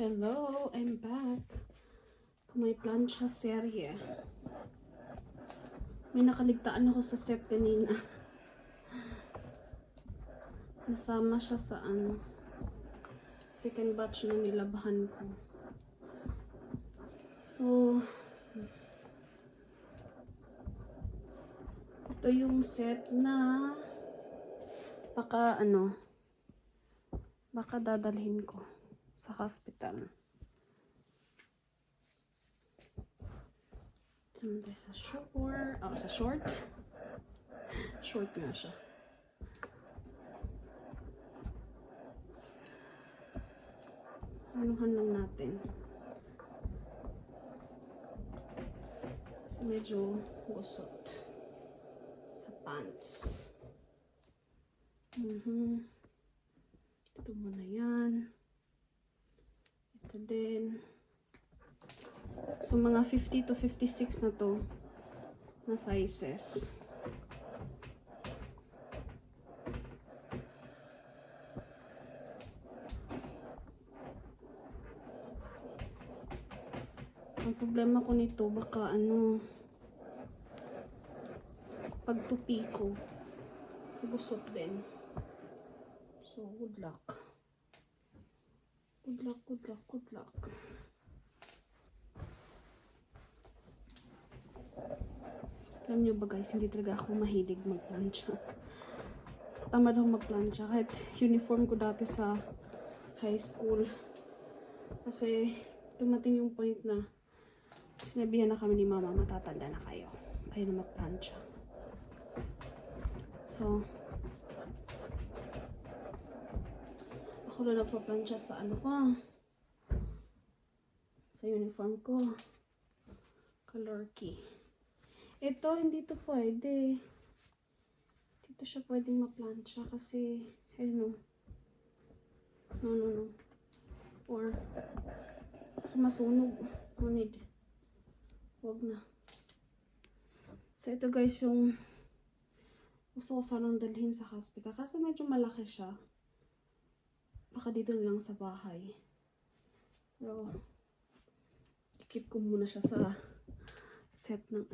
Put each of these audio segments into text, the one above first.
Hello, I'm back. May plancha serye. May nakaligtaan ako sa set kanina. Nasama siya sa second batch na nilabahan ko. So, ito yung set na baka dadalhin ko sa hospital. Ito sa short. Short nga siya. Anuhan lang natin. Kasi medyo gusot sa pants. Ito muna yan. Ito din. So, mga 50 to 56 na to na sizes. Ang problema ko nito, baka pagtupi ko, gusot din. So, good luck. Good luck, good luck, good luck. Alam nyo ba guys, hindi talaga ako mahilig magplancha. Tamad ako magplancha. Kahit uniform ko dati sa high school. Kasi tumating yung point na sinabihan na kami ni mama, matatanda na kayo. Kayo na magplancha. So, ako na nagpa-plancha sa sa uniform ko. Color key. Ito, hindi to pwede. Dito siya pwedeng ma-plancha kasi, no. Or, masunog. Manid. Huwag na. So, ito guys, yung gusto ko sanang dalhin sa hospital. Kasi medyo malaki siya. Baka dito lang sa bahay. Pero, keep ko muna siya sa set ng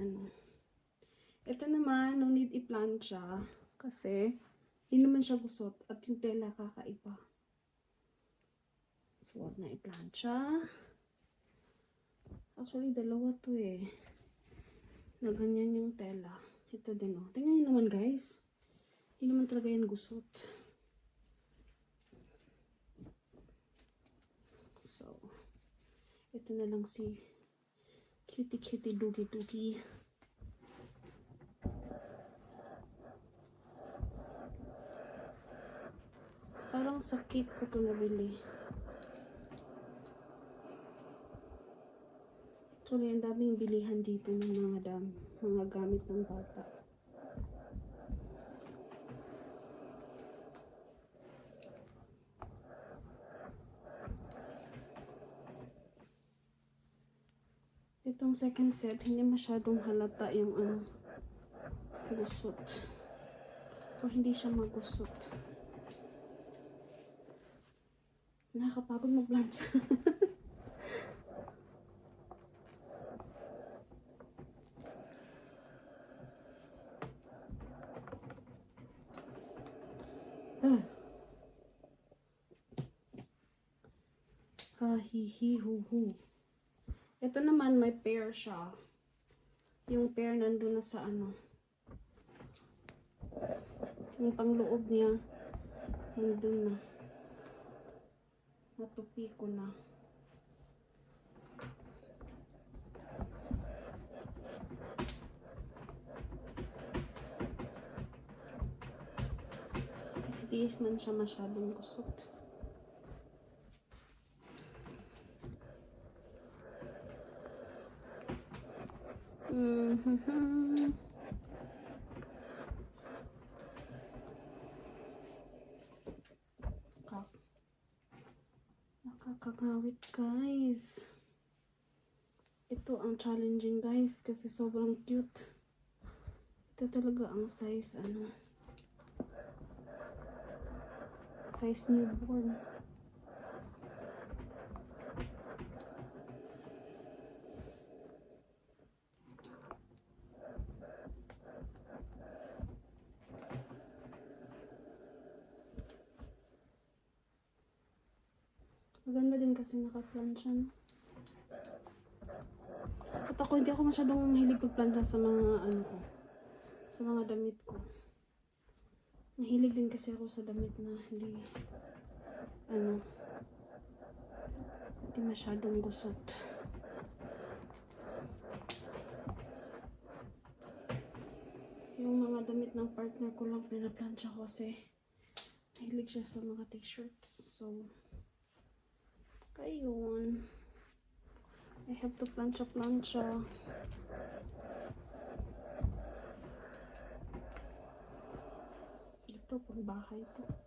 Ito naman, no need i-plancha kasi hindi naman siya gusot at yung tela kakaiba. So, wag na i-plancha. Actually, dalawa to na ganyan yung tela. Ito din Tingnan nyo naman guys. Hindi naman talaga yan gusot. So, ito na lang si cutie dugi. Parang sakit ko ito nabili. Actually, ang daming bilihan dito ng mga gamit ng bata. Itong second set, hindi masyadong halata yung gusot. O hindi siya magusot. Nakakapagod mag-plancha. Hihi-hu-hu. Ito naman may pair siya. Yung pair nandun na sa yung pangloob niya nandun na. Natupi ko na. Hindi man siya masyadong gusot. Nakakagawit guys. Ito ang challenging guys kasi sobrang cute. Ito talaga ang size size newborn. Maganda din kasi naka-plancha, no? At ako, hindi ako masyadong mahilig pagplancha sa mga ano ko. Sa mga damit ko. Mahilig din kasi ako sa damit na hindi masyadong gusot. Yung mga damit ng partner ko lang pinaplansya ko kasi mahilig siya sa mga t-shirts. So, ayun. I have to plancha. Ito, pang bahay ito.